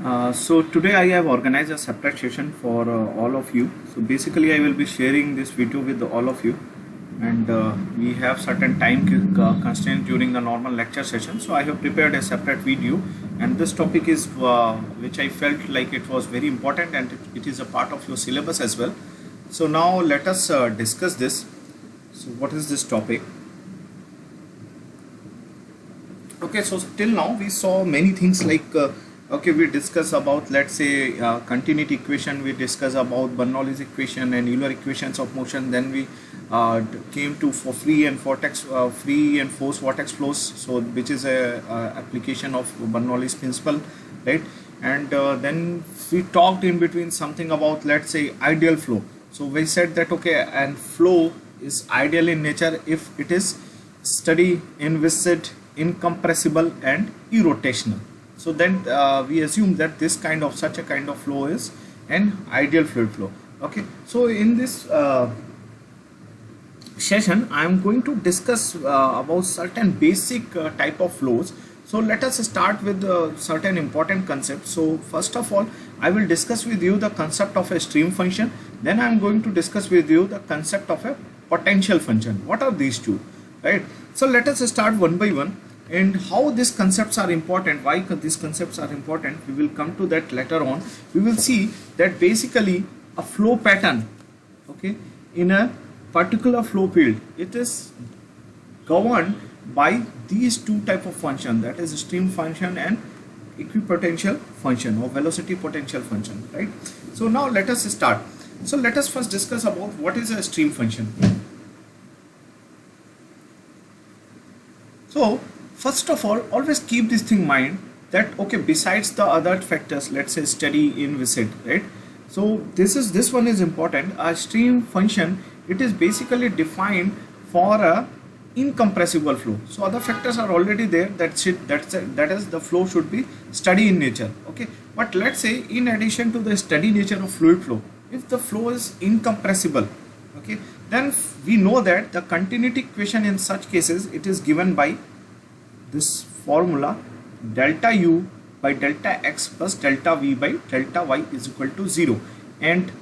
So today I have organized a separate session for all of you. So basically I will be sharing this video with all of you, and we have certain time constraints during the normal lecture session. So I have prepared a separate video, and this topic is which I felt like it was very important, and it is a part of your syllabus as well. So now let us discuss this. So what is this topic? Okay, so till now we saw many things like okay, we discuss about, let's say, continuity equation, we discuss about Bernoulli's equation and Euler equations of motion. Then we came to for free and force vortex flows, so which is a application of Bernoulli's principle, right? And then we talked in between something about, let's say, ideal flow. So we said that okay, and flow is ideal in nature if it is steady, inviscid, incompressible and irrotational. So then we assume that such a kind of flow is an ideal fluid flow. Okay, so in this session I am going to discuss about certain basic type of flows. So let us start with certain important concepts. So first of all, I will discuss with you the concept of a stream function. Then I am going to discuss with you the concept of a potential function. What are these two, right? So let us start one by one, and how these concepts are important, why these concepts are important, we will come to that later on. We will see that basically a flow pattern, okay, in a particular flow field, it is governed by these two type of function, that is stream function and equipotential function or velocity potential function, right? So now let us start. So let us first discuss about what is a stream function. So first of all, always keep this thing in mind that okay, besides the other factors, let's say steady, inviscid, right? So this one is important. A stream function, it is basically defined for a incompressible flow. So other factors are already there. That is the flow should be steady in nature. Okay, but let's say in addition to the steady nature of fluid flow, if the flow is incompressible, okay, then we know that the continuity equation in such cases, it is given by this formula delta u by delta x plus delta v by delta y is equal to 0. And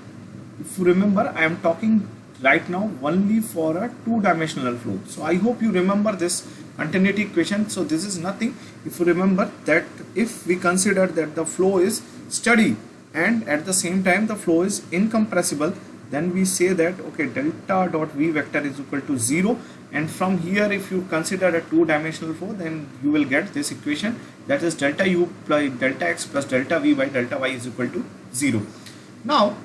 if you remember, I am talking right now only for a two-dimensional flow. So I hope you remember this continuity equation. So this is nothing. If you remember that if we consider that the flow is steady and at the same time the flow is incompressible, then we say that okay, delta dot v vector is equal to 0. And from here, if you consider a two-dimensional flow, then you will get this equation, that is delta u plus delta x plus delta v by delta y is equal to 0. Now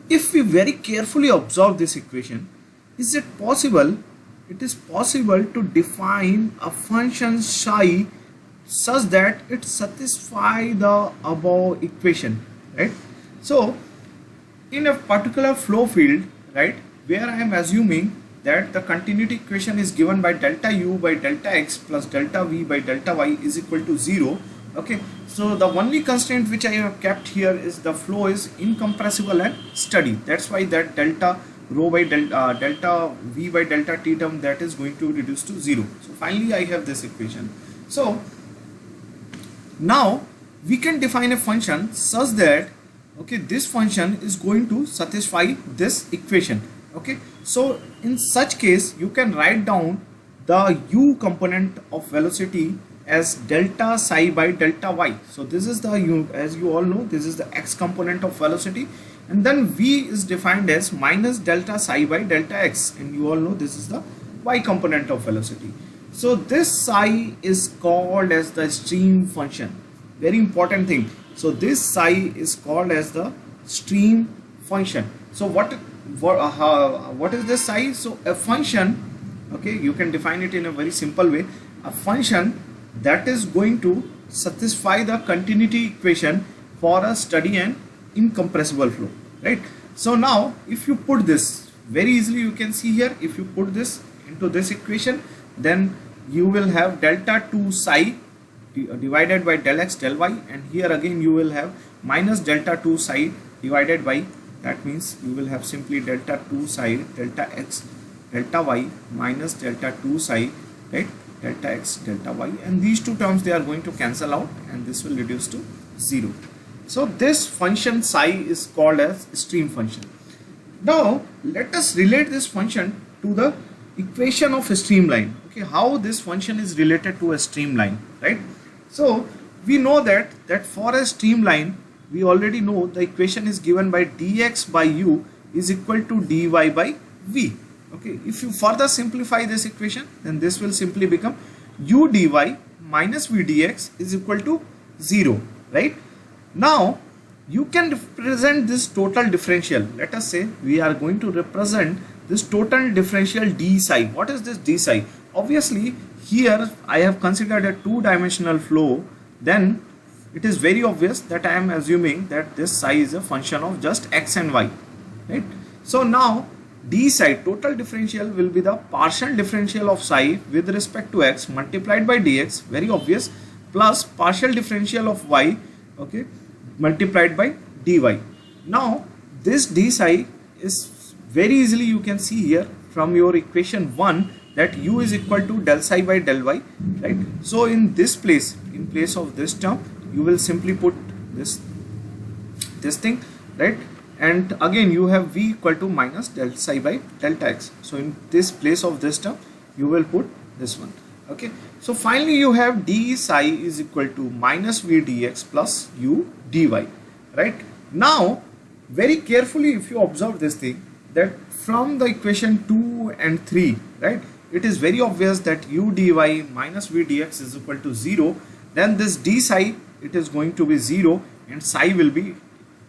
if we very carefully observe this equation, is it possible? It is possible to define a function psi such that it satisfies the above equation, right? So in a particular flow field, right, where I am assuming that the continuity equation is given by delta u by delta x plus delta v by delta y is equal to 0. Okay, so the only constraint which I have kept here is the flow is incompressible and steady. That's why that delta rho by delta v by delta t term, that is going to reduce to 0. So finally I have this equation. So now we can define a function such that okay, this function is going to satisfy this equation. Okay, so in such case you can write down the u component of velocity as delta psi by delta y. So this is the u, as you all know, this is the x component of velocity, and then v is defined as minus delta psi by delta x, and you all know this is the y component of velocity. So this psi is called as the stream function. Very important thing. So this psi is called as the stream function. So what is this psi? So a function, okay, you can define it in a very simple way, a function that is going to satisfy the continuity equation for a steady and incompressible flow, right? So now if you put this very easily, you can see here, if you put this into this equation, then you will have delta 2 psi divided by del x del y, and here again you will have minus delta 2 psi divided by, that means you will have simply delta 2 psi delta x delta y minus delta 2 psi, right, delta x delta y, and these two terms they are going to cancel out and this will reduce to 0. So this function psi is called as stream function. Now let us relate this function to the equation of a streamline. Okay, how this function is related to a streamline, right? So we know that for a streamline we already know the equation is given by dx by u is equal to dy by v. Okay, if you further simplify this equation, then this will simply become u dy minus v dx is equal to 0, right? Now you can represent this total differential. Let us say we are going to represent this total differential d psi. What is this d psi? Obviously here I have considered a two-dimensional flow, then it is very obvious that I am assuming that this psi is a function of just x and y, right? So now d psi total differential will be the partial differential of psi with respect to x multiplied by dx, very obvious, plus partial differential of y, okay, multiplied by dy. Now this d psi is very easily, you can see here from your equation 1 that u is equal to del psi by del y, right? So in this place, in place of this term, you will simply put this thing, right? And again you have v equal to minus del psi by delta x. So in this place of this term you will put this one. Okay, so finally you have d psi is equal to minus v dx plus u dy, right? Now very carefully if you observe this thing, that from the equation 2 and 3, right, it is very obvious that u dy minus v dx is equal to 0, then this d psi it is going to be 0 and psi will be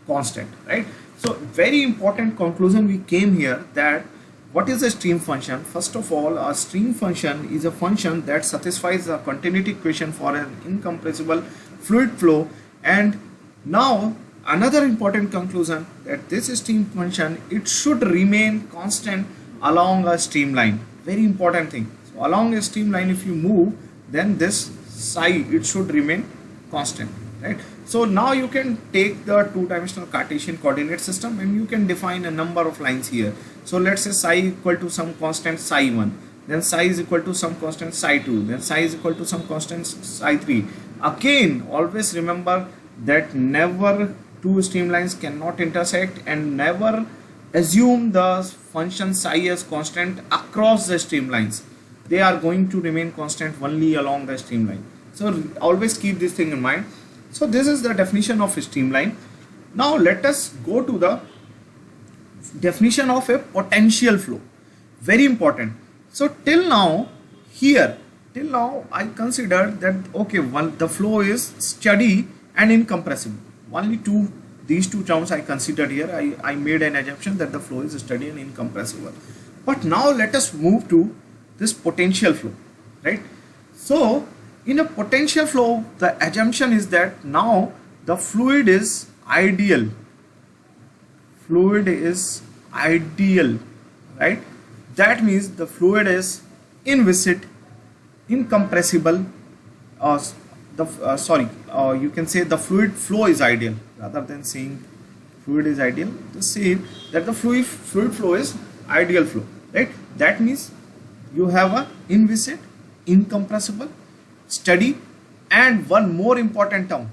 constant, right? So very important conclusion we came here, that what is a stream function? First of all, a stream function is a function that satisfies the continuity equation for an incompressible fluid flow. And now another important conclusion, that this stream function it should remain constant along a streamline. Very important thing. So along a streamline if you move, then this psi it should remain constant, right? So now you can take the two-dimensional Cartesian coordinate system and you can define a number of lines here. So let's say psi equal to some constant psi 1, then psi is equal to some constant psi 2, then psi is equal to some constant psi 3. Again, always remember that never two streamlines cannot intersect, and never assume the function psi as constant across the streamlines. They are going to remain constant only along the streamline. So always keep this thing in mind. So this is the definition of a streamline. Now let us go to the definition of a potential flow. Very important. So till now I considered that okay, well, the flow is steady and incompressible. Only these two terms I considered here. I made an assumption that the flow is steady and incompressible. But now let us move to this potential flow, right? So in a potential flow, the assumption is that now the fluid is ideal. Fluid is ideal, right? That means the fluid is inviscid, incompressible. You can say the fluid flow is ideal, rather than saying fluid is ideal. Just say that the fluid flow is ideal flow, right? That means you have a inviscid, incompressible, steady, and one more important term,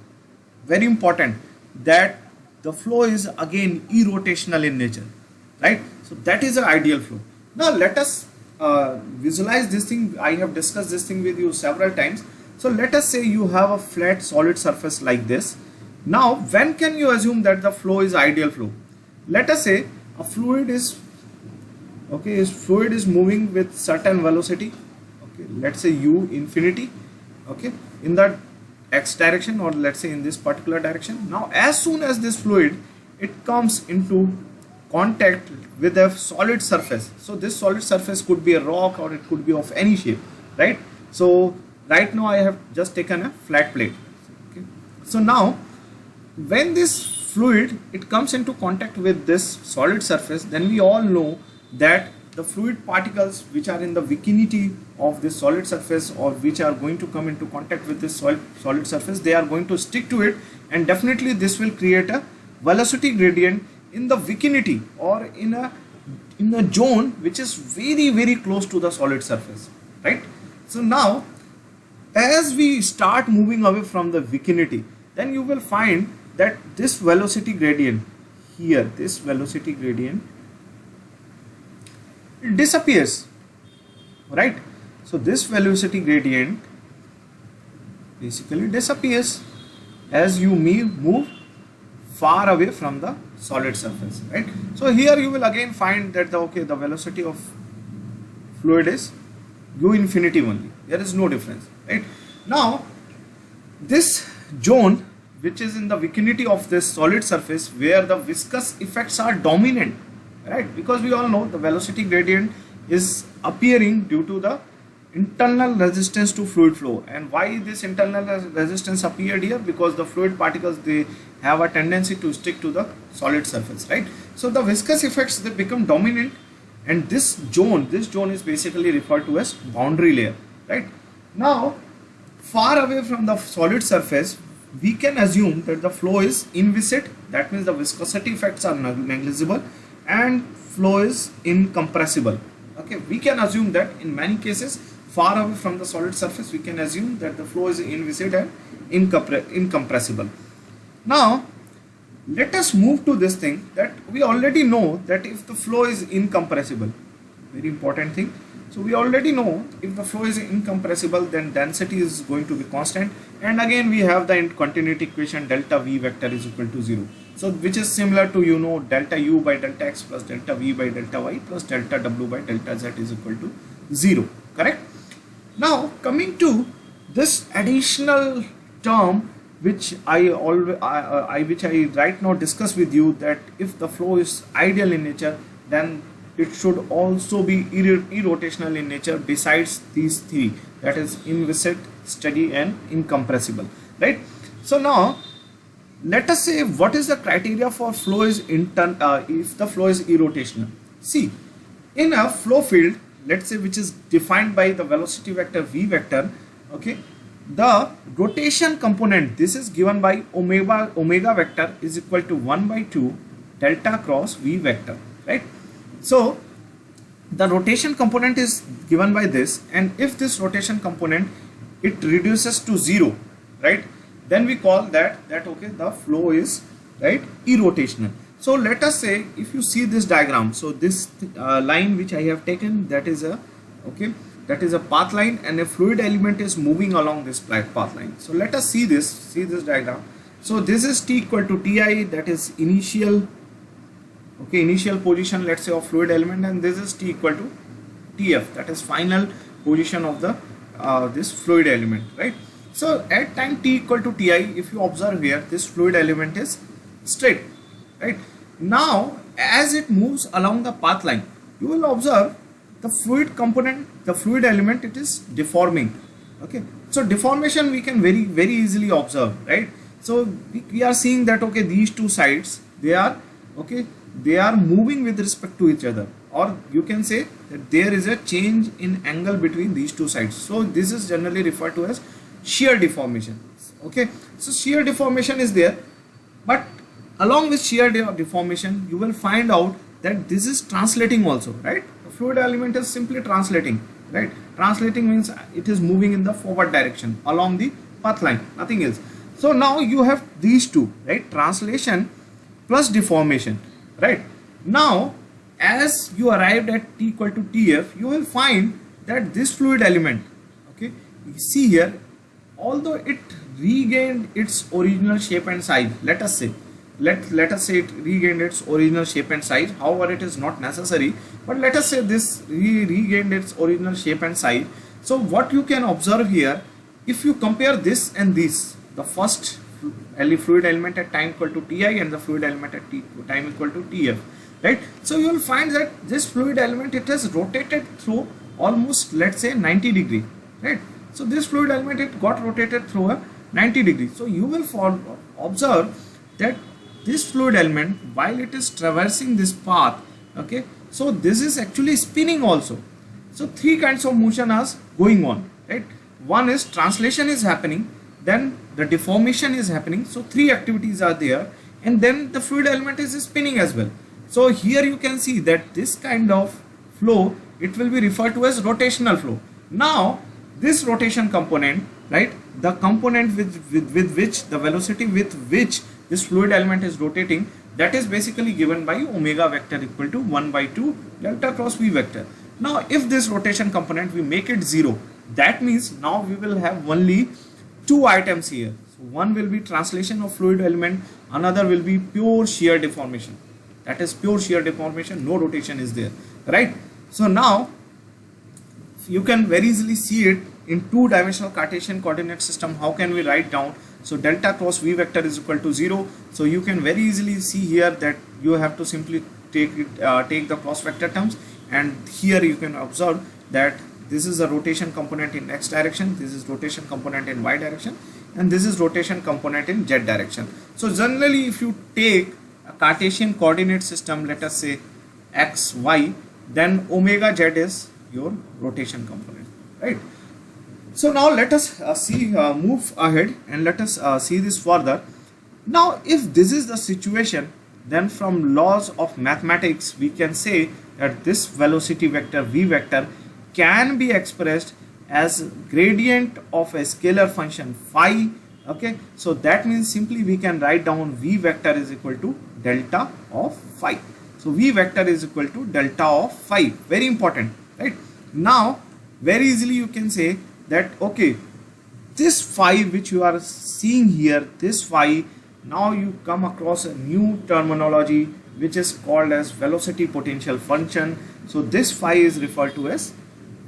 very important, that the flow is again irrotational in nature, right? So that is an ideal flow. Now let us visualize this thing. I have discussed this thing with you several times. So let us say you have a flat solid surface like this. Now when can you assume that the flow is ideal flow? Let us say a fluid is moving with certain velocity, okay, let's say u infinity, okay, in the x direction, or let's say in this particular direction. Now as soon as this fluid it comes into contact with a solid surface, so this solid surface could be a rock or it could be of any shape, right? So right now I have just taken a flat plate, okay. So now when this fluid it comes into contact with this solid surface, then we all know that the fluid particles which are in the vicinity of this solid surface, or which are going to come into contact with this solid surface, they are going to stick to it, and definitely this will create a velocity gradient in the vicinity, or in a zone which is very close to the solid surface, right? So now as we start moving away from the vicinity, then you will find that this velocity gradient here, this velocity gradient, it disappears, right? So this velocity gradient basically disappears as you move far away from the solid surface, right? So here you will again find that the velocity of fluid is u infinity only. There is no difference, right? Now this zone which is in the vicinity of this solid surface where the viscous effects are dominant, right? Because we all know the velocity gradient is appearing due to the internal resistance to fluid flow. And why this internal resistance appeared here? Because the fluid particles, they have a tendency to stick to the solid surface, right? So the viscous effects, they become dominant, and this zone is basically referred to as boundary layer, right? Now far away from the solid surface, we can assume that the flow is inviscid, that means the viscosity effects are negligible, and flow is incompressible. Okay, we can assume that in many cases far away from the solid surface, we can assume that the flow is inviscid and incompressible. Now let us move to this thing that we already know that if the flow is incompressible, very important thing. So we already know if the flow is incompressible, then density is going to be constant, and again we have the continuity equation delta v vector is equal to 0. So which is similar to delta u by delta x plus delta v by delta y plus delta w by delta z is equal to 0, correct? Now coming to this additional term which I right now discuss with you, that if the flow is ideal in nature, then it should also be irrotational in nature besides these three, that is inviscid, steady and incompressible, right? So now let us say what is the criteria for flow is if the flow is irrotational. See, in a flow field, let's say, which is defined by the velocity vector v vector, okay, the rotation component, this is given by omega vector is equal to 1 by 2 delta cross v vector, right? So the rotation component is given by this, and if this rotation component it reduces to 0, right, then we call that okay, the flow is right irrotational. So let us say if you see this diagram, so this line which I have taken, that is a path line, and a fluid element is moving along this path line. So let us see this diagram. So this is t equal to ti, that is initial position, let's say, of fluid element, and this is t equal to tf, that is final position of the this fluid element, right? So at time t equal to ti, if you observe here, this fluid element is straight, right? Now as it moves along the path line, you will observe the fluid component, the fluid element, it is deforming. Okay, so deformation we can very easily observe, right? So we are seeing that okay, these two sides, they are moving with respect to each other, or you can say that there is a change in angle between these two sides. So this is generally referred to as shear deformation. Okay, so shear deformation is there, but along with shear deformation, you will find out that this is translating also, right? The fluid element is simply translating, right? Translating means it is moving in the forward direction along the path line, nothing else. So now you have these two, right? Translation plus deformation, right? Now as you arrived at t equal to tf, you will find that this fluid element, okay, you see here, although it regained its original shape and size, let us say it regained its original shape and size, however it is not necessary, but let us say this regained its original shape and size. So what you can observe here, if you compare this and this, the first fluid element at time equal to ti and the fluid element at time equal to tf, right? So you will find that this fluid element, it has rotated through almost, let's say, 90 degree, right? So this fluid element, it got rotated through a 90 degree. So you will observe that this fluid element, while it is traversing this path, okay, so this is actually spinning also. So three kinds of motion are going on, right? One is translation is happening, then the deformation is happening, so three activities are there, and then the fluid element is spinning as well. So here you can see that this kind of flow, it will be referred to as rotational flow. Now this rotation component, right, the component with which the velocity with which this fluid element is rotating, that is basically given by omega vector equal to 1 by 2 delta cross v vector. Now if this rotation component we make it 0, that means now we will have only two items here. So one will be translation of fluid element, another will be pure shear deformation. That is pure shear deformation, no rotation is there, right? So now you can very easily see it in two-dimensional Cartesian coordinate system. How can we write down? So delta cross v vector is equal to 0. So you can very easily see here that you have to simply take the cross vector terms, and here you can observe that this is a rotation component in x direction, this is rotation component in y direction, and this is rotation component in z direction. So generally if you take a Cartesian coordinate system, let us say x, y, then omega z is your rotation component, right? So now let us move ahead and let us see this further. Now if this is the situation, then from laws of mathematics we can say that this velocity vector v vector can be expressed as gradient of a scalar function phi. Okay, so that means simply we can write down v vector is equal to delta of phi. So v vector is equal to delta of phi, very important, right? Now very easily you can say that okay, this phi which you are seeing here, this phi, now you come across a new terminology which is called as velocity potential function. So this phi is referred to as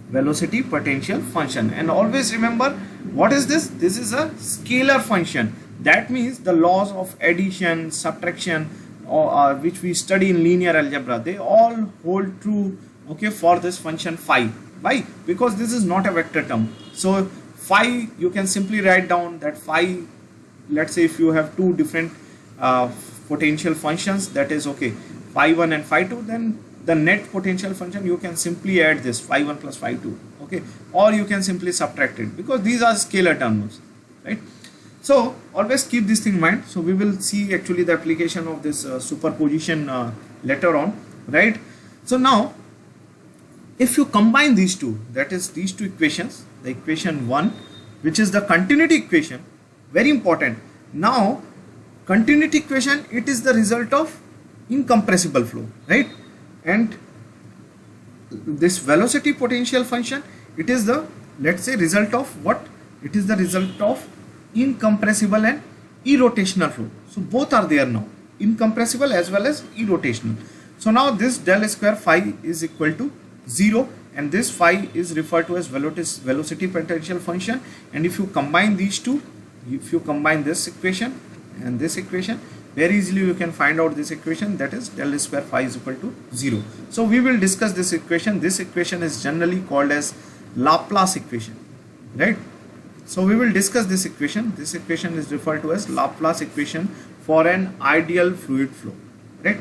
velocity potential function, and always remember what is this? This is a scalar function. That means the laws of addition, subtraction, or which we study in linear algebra, they all hold true, okay, for this function phi. Why? Because this is not a vector term. So phi, you can simply write down that phi, let's say if you have two different potential functions, that is okay, phi 1 and phi 2, then the net potential function you can simply add this phi 1 plus phi 2, okay, or you can simply subtract it because these are scalar terms, right? So always keep this thing in mind. So we will see actually the application of this superposition later on, right? So now if you combine these two, that is these two equations, the equation 1 which is the continuity equation, very important. Now continuity equation, it is the result of incompressible flow, right? And this velocity potential function, it is the, let's say, result of what? It is the result of incompressible and irrotational flow. So both are there now, incompressible as well as irrotational. So now this del square phi is equal to 0, and this phi is referred to as velocity potential function. And if you combine these two, if you combine this equation and this equation, very easily you can find out this equation, that is del square phi is equal to 0. So we will discuss this equation. This equation is generally called as Laplace equation, right? So we will discuss this equation. This equation is referred to as Laplace equation for an ideal fluid flow, right?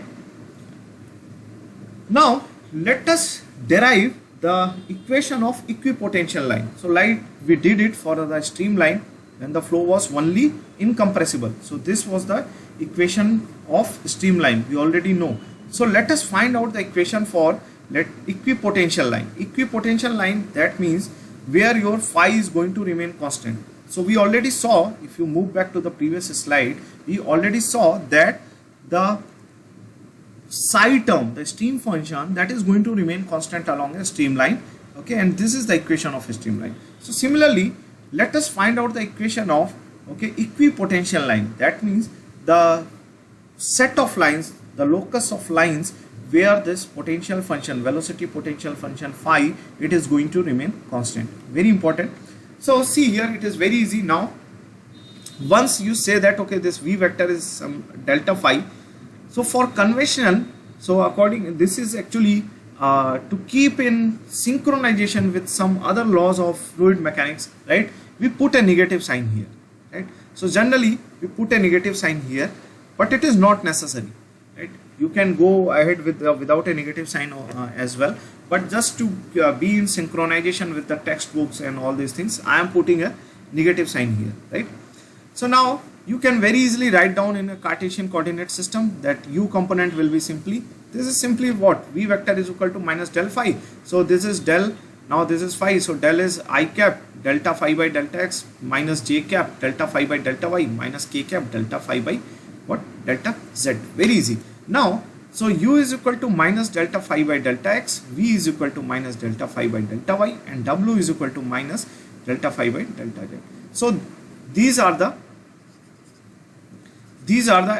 Now let us derive the equation of equipotential line. So like we did it for the streamline when the flow was only incompressible. So this was the equation of streamline, we already know. So let us find out the equation for equipotential line. Equipotential line, that means where your phi is going to remain constant. So we already saw, if you move back to the previous slide, we already saw that the psi term, the stream function, that is going to remain constant along a streamline, okay, and this is the equation of a streamline. So similarly, let us find out the equation of, okay, equipotential line. That means the set of lines, the locus of lines where this potential function, velocity potential function phi, it is going to remain constant. Very important. So see here, it is very easy now. Once you say that okay, this v vector is some delta phi, so for conventional, so according, this is actually to keep in synchronization with some other laws of fluid mechanics, right? We put a negative sign here, right? So generally we put a negative sign here, but it is not necessary, right? You can go ahead with without a negative sign as well, but just to be in synchronization with the textbooks and all these things, I am putting a negative sign here, right? So now you can very easily write down in a Cartesian coordinate system that u component will be simply, this is simply what? V vector is equal to minus del phi. So this is del Now this is phi, so del is I cap delta phi by delta x minus j cap delta phi by delta y minus k cap delta phi by what, delta z. Very easy. Now so u is equal to minus delta phi by delta x, v is equal to minus delta phi by delta y, and w is equal to minus delta phi by delta z. So these are the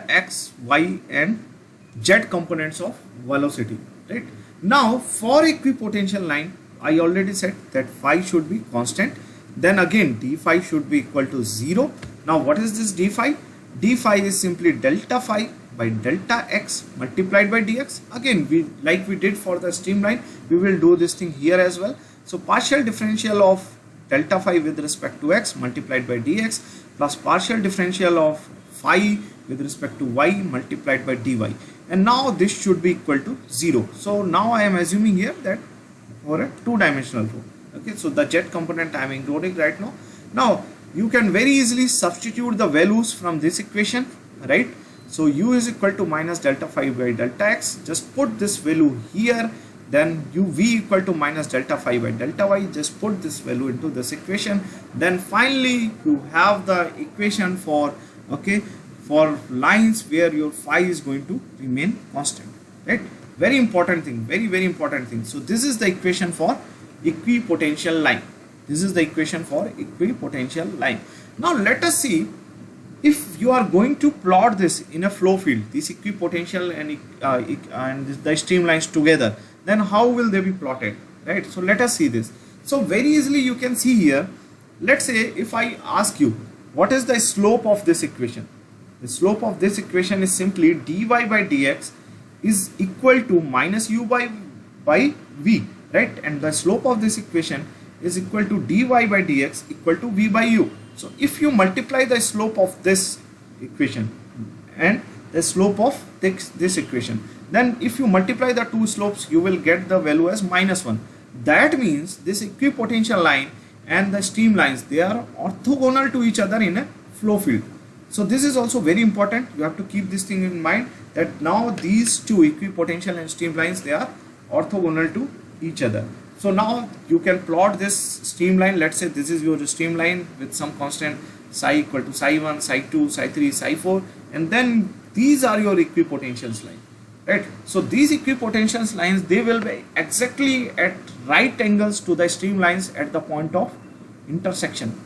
x, y and z components of velocity, right? Now for equipotential line, I already said that phi should be constant. Then again d phi should be equal to 0. Now what is this d phi? D phi is simply delta phi by delta x multiplied by dx. Again, like we did for the streamline, we will do this thing here as well. So partial differential of delta phi with respect to x multiplied by dx plus partial differential of phi with respect to y multiplied by dy, and now this should be equal to 0. So now I am assuming here that for a two-dimensional flow, okay, so the z component I am including right now. Now you can very easily substitute the values from this equation, right? So u is equal to minus delta phi by delta x, just put this value here. Then v equal to minus delta phi by delta y, just put this value into this equation. Then finally you have the equation for, okay, for lines where your phi is going to remain constant, right? Very important thing, very important thing. So this is the equation for equipotential line. This is the equation for equipotential line. Now let us see, if you are going to plot this in a flow field, this equipotential and the streamlines together, then how will they be plotted, right? So let us see this. So very easily you can see here, let's say if I ask you what is the slope of this equation, the slope of this equation is simply dy by dx is equal to minus u by v, right? And the slope of this equation is equal to dy by dx equal to v by u. So if you multiply the slope of this equation and the slope of this equation, then if you multiply the two slopes, you will get the value as minus 1. That means this equipotential line and the streamlines, they are orthogonal to each other in a flow field. So this is also very important. You have to keep this thing in mind, that now these two equipotential and streamlines, they are orthogonal to each other. So now you can plot this streamline. Let's say this is your streamline with some constant psi equal to psi 1, psi 2, psi 3, psi 4, and then these are your equipotentials line, right? So these equipotentials lines, they will be exactly at right angles to the streamlines at the point of intersection.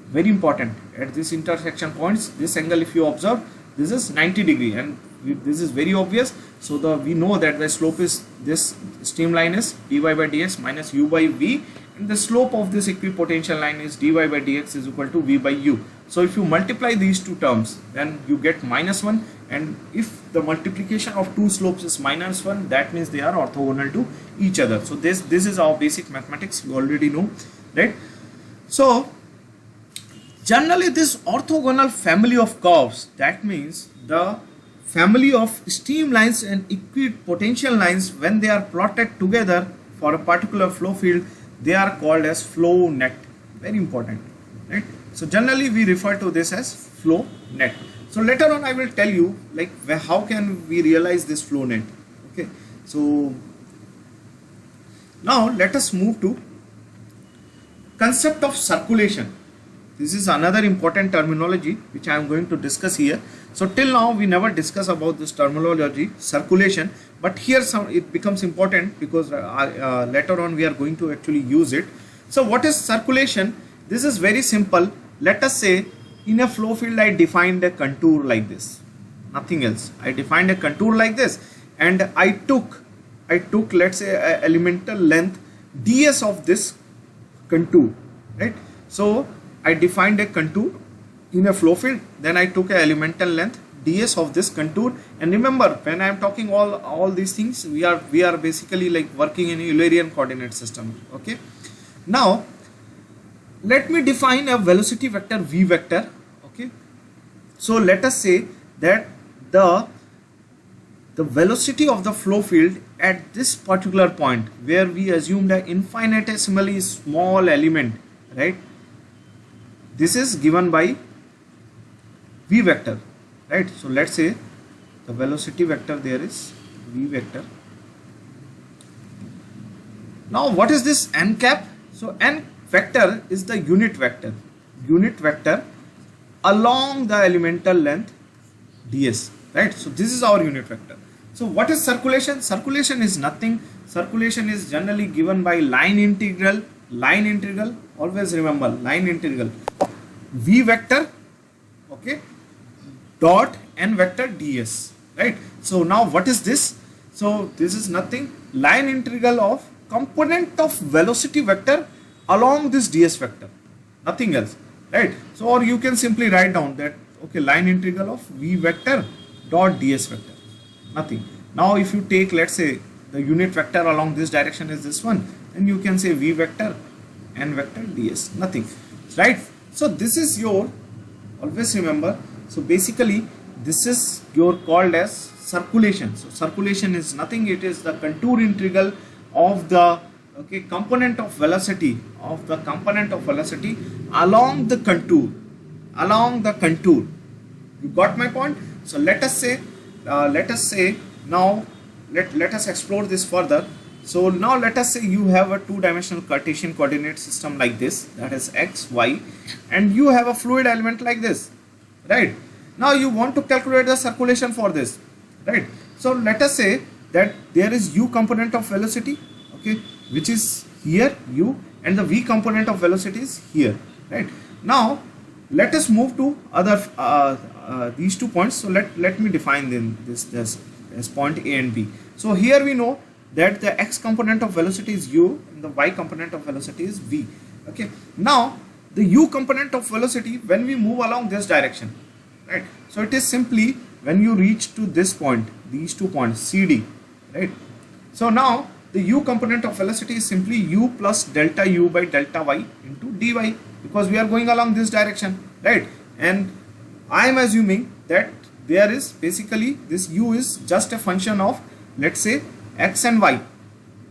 Very important, at this intersection points, this angle, if you observe, this is 90 degree, and this is very obvious. So we know that the slope is, this streamline is dy by dx minus u by v, and the slope of this equipotential line is dy by dx is equal to v by u. So if you multiply these two terms, then you get minus 1, and if the multiplication of two slopes is minus 1, that means they are orthogonal to each other. So this is our basic mathematics, you already know, right? So generally this orthogonal family of curves, that means the family of streamlines and equipotential lines, when they are plotted together for a particular flow field, they are called as flow net. Very important, right? So generally we refer to this as flow net. So later on I will tell you like how can we realize this flow net. Okay, so now let us move to concept of circulation. This is another important terminology which I am going to discuss here. So till now we never discuss about this terminology, circulation, but here it becomes important because later on we are going to actually use it. So what is circulation? This is very simple. Let us say in a flow field I defined a contour like this, nothing else. I defined a contour like this, and I took let's say a elemental length ds of this contour, right? So I defined a contour in a flow field, then I took a elemental length ds of this contour, and remember when I am talking all these things, we are basically like working in Eulerian coordinate system. Okay, now let me define a velocity vector v vector. Okay, so let us say that the velocity of the flow field at this particular point where we assumed an infinitesimally small element, right? This is given by v vector, right? So let's say the velocity vector there is v vector, Now what is this n cap? So n vector is the unit vector along the elemental length ds, right? So this is our unit vector. So what is circulation? Circulation is nothing. Circulation is generally given by line integral, always remember line integral v vector, okay, dot n vector ds, right? So now what is this? So this is nothing, line integral of component of velocity vector along this ds vector, nothing else, right? So or you can simply write down that, okay, line integral of v vector dot ds vector, nothing. Now if you take, let's say, the unit vector along this direction is this one, then you can say v vector n vector ds, nothing, right? So this is your, always remember, so basically this is your called as circulation. So circulation is nothing, it is the contour integral of the, okay, component of velocity along the contour, you got my point? So let us say now let us explore this further. So now let us say you have a two-dimensional Cartesian coordinate system like this, that is x, y, and you have a fluid element like this, right? Now you want to calculate the circulation for this, right? So let us say that there is u component of velocity, okay, which is here u, and the v component of velocity is here, right? Now let us move to other these 2 points. So let me define them this as point A and B. So here we know that the x component of velocity is u and the y component of velocity is v, okay. Now the u component of velocity when we move along this direction, right? So it is simply when you reach to this point, these 2 points CD, right? So now the u component of velocity is simply u plus delta u by delta y into dy, because we are going along this direction, right? And I am assuming that there is basically this u is just a function of, let's say, x and y,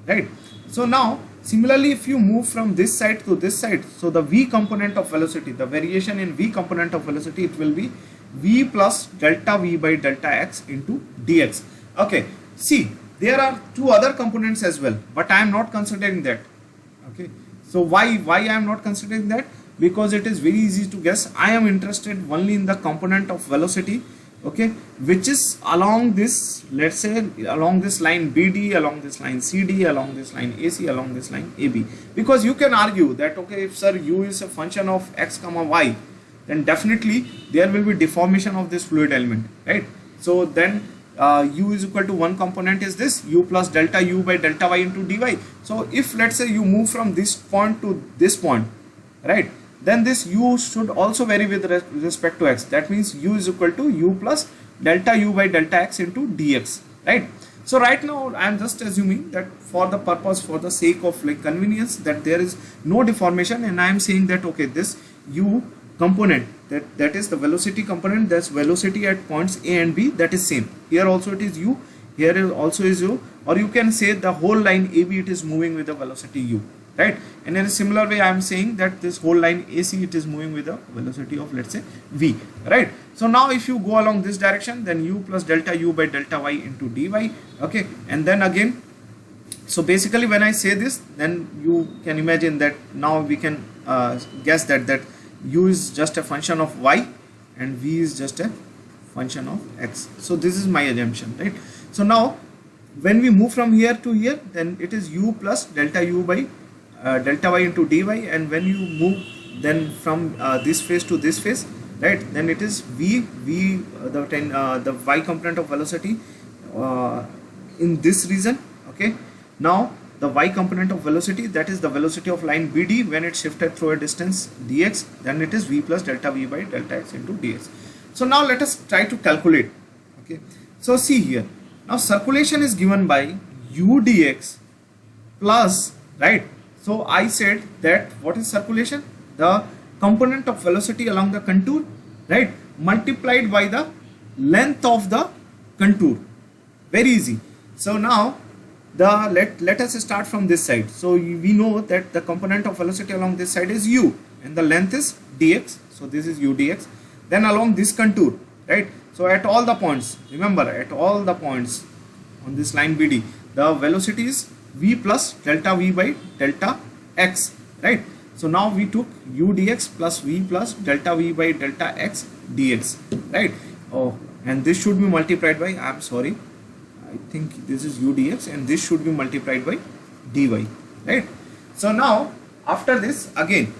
right? So now similarly if you move from this side to this side, so the v component of velocity, the variation in v component of velocity, it will be v plus delta v by delta x into dx. Okay, see, there are 2 other components as well, but I am not considering that, okay. So why I am not considering that? Because it is very easy to guess. I am interested only in the component of velocity, okay, which is along this, let's say, along this line BD, along this line CD, along this line AC, along this line AB. Because you can argue that, okay, if sir u is a function of x comma y, then definitely there will be deformation of this fluid element, right? So then u is equal to one component is this u plus delta u by delta y into dy. So if let's say you move from this point to this point, right, then this u should also vary with respect to x. That means u is equal to u plus delta u by delta x into dx, right? So right now I am just assuming that for the purpose, for the sake of like convenience, that there is no deformation, and I am saying that, okay, this u component, that is the velocity component, that's velocity at points A and B, that is same. Here also it is u, here is also is u, or you can say the whole line AB, it is moving with the velocity u, right? And in a similar way I am saying that this whole line AC, it is moving with the velocity of, let's say, v, right? So now if you go along this direction, then u plus delta u by delta y into dy, okay. And then again, so basically when I say this, then you can imagine that now we can guess that u is just a function of y and v is just a function of x. So this is my assumption, right? So now when we move from here to here, then it is u plus delta u by delta y into dy, and when you move then from this phase to this phase, right, then it is the y component of velocity in this region, okay. Now the y component of velocity, that is the velocity of line BD when it shifted through a distance dx, then it is v plus delta v by delta x into dx. So now let us try to calculate, okay. So see here, now circulation is given by u dx plus, right. So I said that what is circulation? The component of velocity along the contour, right, multiplied by the length of the contour. Very easy. So now let us start from this side. So we know that the component of velocity along this side is u and the length is dx. So this is u dx. Then along this contour, right. So at all the points, remember, at all the points on this line BD, the velocity is v plus delta v by delta x, right? So now we took u dx plus v plus delta v by delta x dx, right? Oh, and this should be multiplied by, I'm sorry, I think this is u dx, and this should be multiplied by dy, right? So now after this, again,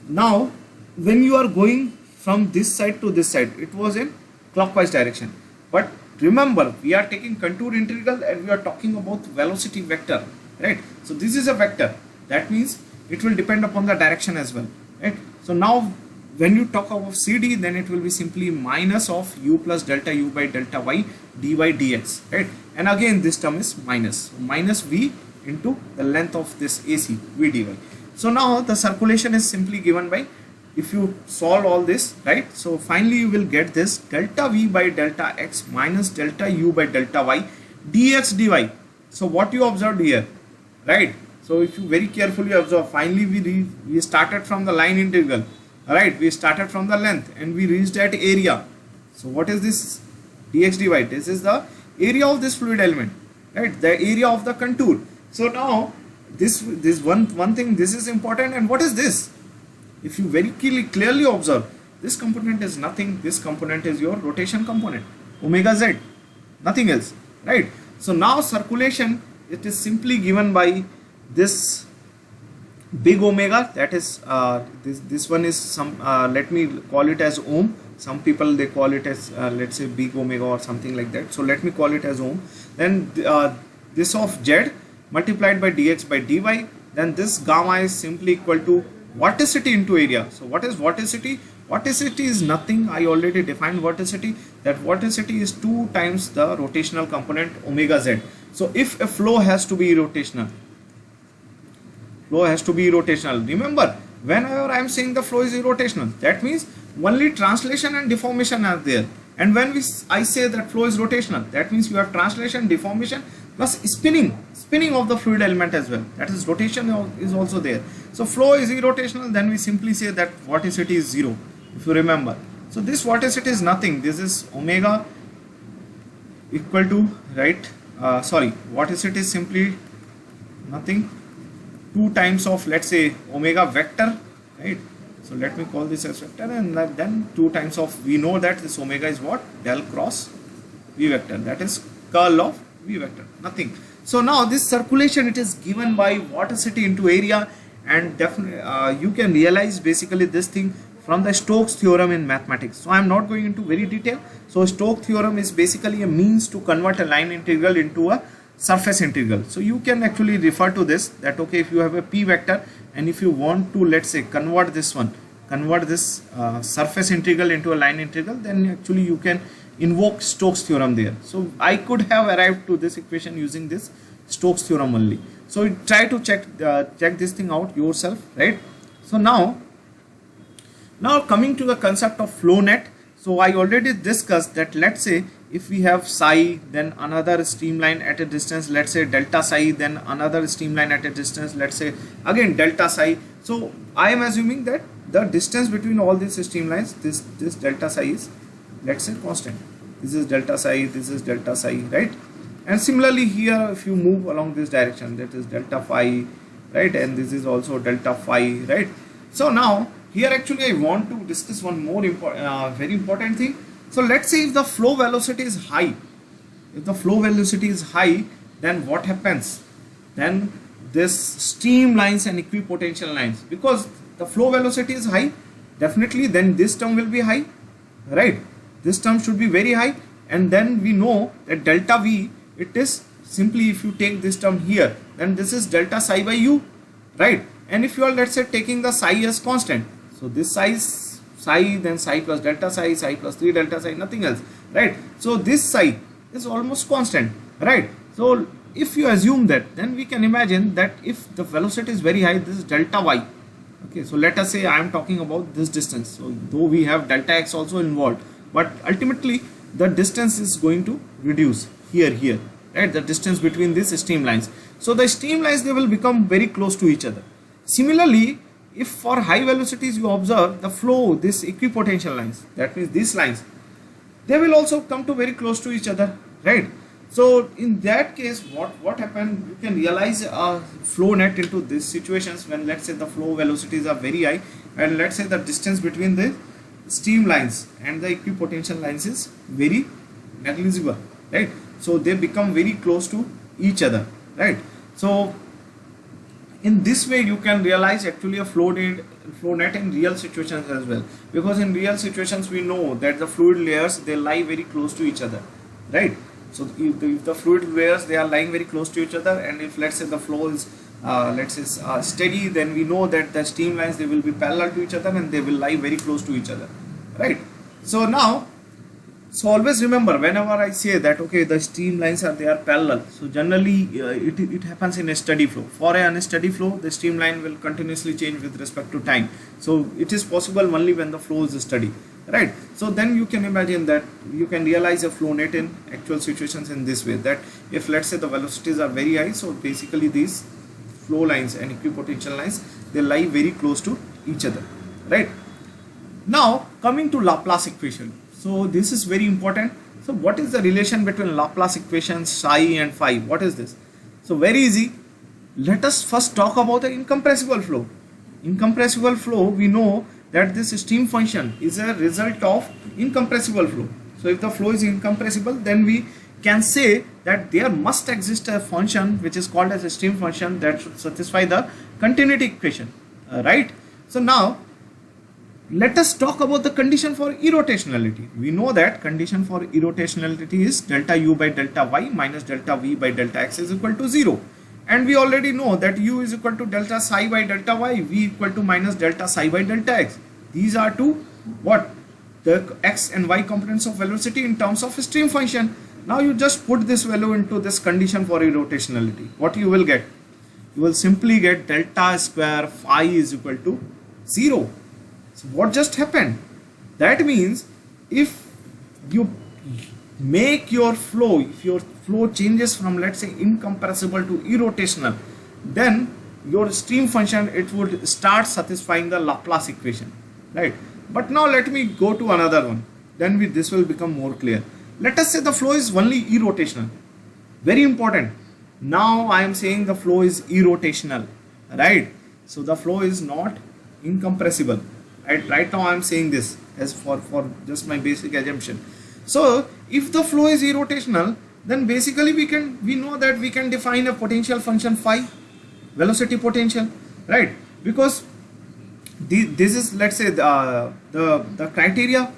now when you are going from this side to this side, it was in clockwise direction, but remember we are taking contour integral and we are talking about velocity vector, right? So this is a vector, that means it will depend upon the direction as well, right? So now when you talk about CD, then it will be simply minus of u plus delta u by delta y dy dx, right? And again this term is minus, minus v into the length of this AC, v dy. So now the circulation is simply given by, if you solve all this, right? So finally you will get this delta v by delta x minus delta u by delta y dx dy. So what you observed here, right? So if you very carefully observe, finally we started from the line integral, right? We started from the length and we reached at area. So what is this dx dy? This is the area of this fluid element, right? The area of the contour. So now this one thing, this is important. And what is this? If you very clearly observe, this component is nothing. This component is your rotation component, omega z, nothing else, right? So now circulation, it is simply given by this big omega, that is this one is some let me call it as ohm. Some people they call it as let's say big omega or something like that. So let me call it as ohm. Then this of z multiplied by dx by dy. Then this gamma is simply equal to vorticity into area. So what is vorticity? Vorticity is nothing. I already defined vorticity. That vorticity is 2 times the rotational component omega z. So if a flow has to be rotational, remember, whenever I am saying the flow is irrotational, that means only translation and deformation are there. And when I say that flow is rotational, that means you have translation, deformation plus spinning of the fluid element as well. That is, rotation is also there. So flow is irrotational, then we simply say that vorticity is 0, if you remember. So this vorticity is nothing. This is omega equal to, right, vorticity is simply nothing, 2 times of, let's say, omega vector, right? So let me call this as vector, and then 2 times of, we know that this omega is what? Del cross v vector, that is curl of v vector, nothing. So now this circulation, it is given by vorticity into area, and definitely you can realize basically this thing from the Stokes theorem in mathematics. So I am not going into very detail. So Stokes theorem is basically a means to convert a line integral into a surface integral. So you can actually refer to this, that okay, if you have a p vector and if you want to, let's say, convert this surface integral into a line integral, then actually you can invoke Stokes theorem there. So I could have arrived to this equation using this Stokes theorem only. So try to check this thing out yourself, right? So now coming to the concept of flow net. So I already discussed that, let's say, if we have psi, then another streamline at a distance, let's say delta psi, then another streamline at a distance, let's say again delta psi. So I am assuming that the distance between all these streamlines, this delta psi is, let's say, constant. This is delta psi, this is delta psi, right? And similarly here, if you move along this direction, that is delta phi, right? And this is also delta phi, right? So now here actually I want to discuss one more very important thing. So let's say if the flow velocity is high, then what happens? Then this streamlines and equipotential lines, because the flow velocity is high, definitely then this term will be high, right? This term should be very high, and then we know that delta v, it is simply, if you take this term here, then this is delta psi by u, right? And if you are, let's say, taking the psi as constant, so this psi is psi, then psi plus delta psi plus 3 delta psi, nothing else, right? So this psi is almost constant, right? So if you assume that, then we can imagine that if the velocity is very high, this is delta y. Okay, so let us say I am talking about this distance. So though we have delta x also involved, but ultimately the distance is going to reduce here, right? The distance between these streamlines. So the streamlines, they will become very close to each other. Similarly, if for high velocities you observe the flow, this equipotential lines, that means these lines, they will also come to very close to each other, right? So in that case, what happened, you can realize a flow net into these situations when, let's say, the flow velocities are very high, and let's say the distance between the stream lines and the equipotential lines is very negligible, right? So they become very close to each other, right? So in this way you can realize actually a flow net in real situations as well, because in real situations we know that the fluid layers, they lie very close to each other, right? So if the fluid layers, they are lying very close to each other, and if, let's say, the flow is let's say steady, then we know that the streamlines, they will be parallel to each other and they will lie very close to each other, right? So now, so always remember, whenever I say that okay, the streamlines are, they are parallel, so generally it happens in a steady flow. For an unsteady flow, the streamline will continuously change with respect to time. So it is possible only when the flow is steady, right? So then you can imagine that you can realize a flow net in actual situations in this way, that if, let's say, the velocities are very high, so basically these flow lines and equipotential lines, they lie very close to each other, right? Now coming to Laplace equation, so this is very important. So what is the relation between Laplace equations psi and phi? What is this? So very easy. Let us first talk about the incompressible flow. Incompressible flow, we know that this stream function is a result of incompressible flow. So if the flow is incompressible, then we can say that there must exist a function which is called as a stream function that should satisfy the continuity equation, right? So now let us talk about the condition for irrotationality. We know that condition for irrotationality is delta u by delta y minus delta v by delta x is equal to 0. And we already know that u is equal to delta psi by delta y, v equal to minus delta psi by delta x. These are two, what? The x and y components of velocity in terms of stream function. Now you just put this value into this condition for irrotationality. What you will get? You will simply get delta square phi is equal to 0. So what just happened? That means if you make your flow, if your flow changes from, let's say, incompressible to irrotational, then your stream function, it would start satisfying the Laplace equation, right? But now let me go to another one, then this will become more clear. Let us say the flow is only irrotational. Very important. Now I am saying the flow is irrotational, right? So the flow is not incompressible. Right now I am saying this as for just my basic assumption. So if the flow is irrotational, then basically we know that we can define a potential function phi, velocity potential, right? Because this is, let's say, the criteria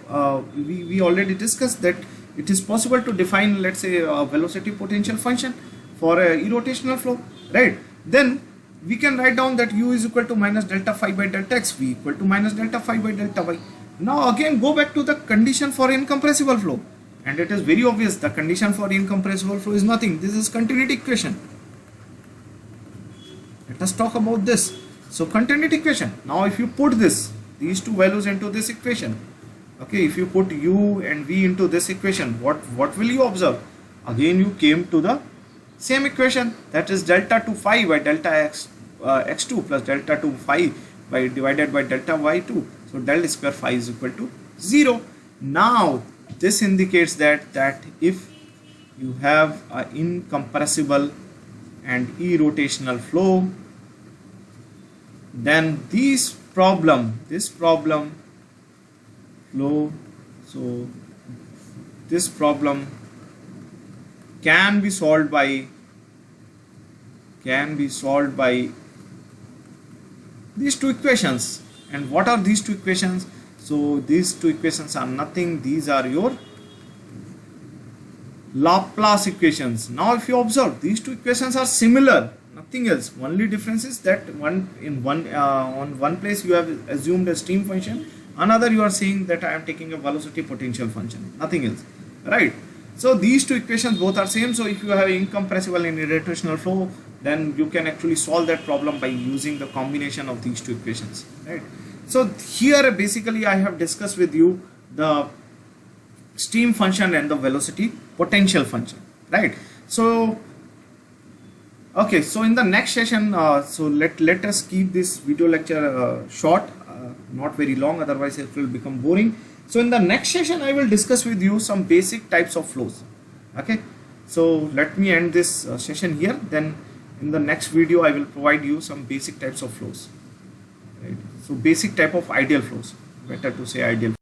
we already discussed, that it is possible to define, let's say, a velocity potential function for a irrotational flow, right? Then we can write down that u is equal to minus delta phi by delta x, v equal to minus delta phi by delta y. Now again go back to the condition for incompressible flow, and it is very obvious the condition for incompressible flow is nothing. This is continuity equation. Let us talk about this. So continuity equation. Now if you put these two values into this equation, okay, if you put u and v into this equation, what will you observe? Again you came to the same equation, that is delta 2 phi by delta x x2 plus delta 2 phi by divided by delta y2. So del square phi is equal to 0. Now this indicates that if you have an incompressible and irrotational flow, then this problem flow, so this problem can be solved by these two equations. And what are these two equations? So these two equations are nothing, these are your Laplace equations. Now if you observe, these two equations are similar, nothing else. Only difference is that on one place you have assumed a stream function, another you are saying that I am taking a velocity potential function, nothing else, right? So these two equations both are same. So if you have incompressible and irrotational flow, then you can actually solve that problem by using the combination of these two equations, right? So here basically I have discussed with you the stream function and the velocity potential function, right? So okay, so in the next session, so let us keep this video lecture short, not very long, otherwise it will become boring. So in the next session I will discuss with you some basic types of flows, okay? So let me end this session here. Then in the next video I will provide you some basic types of flows, right? So basic type of ideal flows, better to say ideal.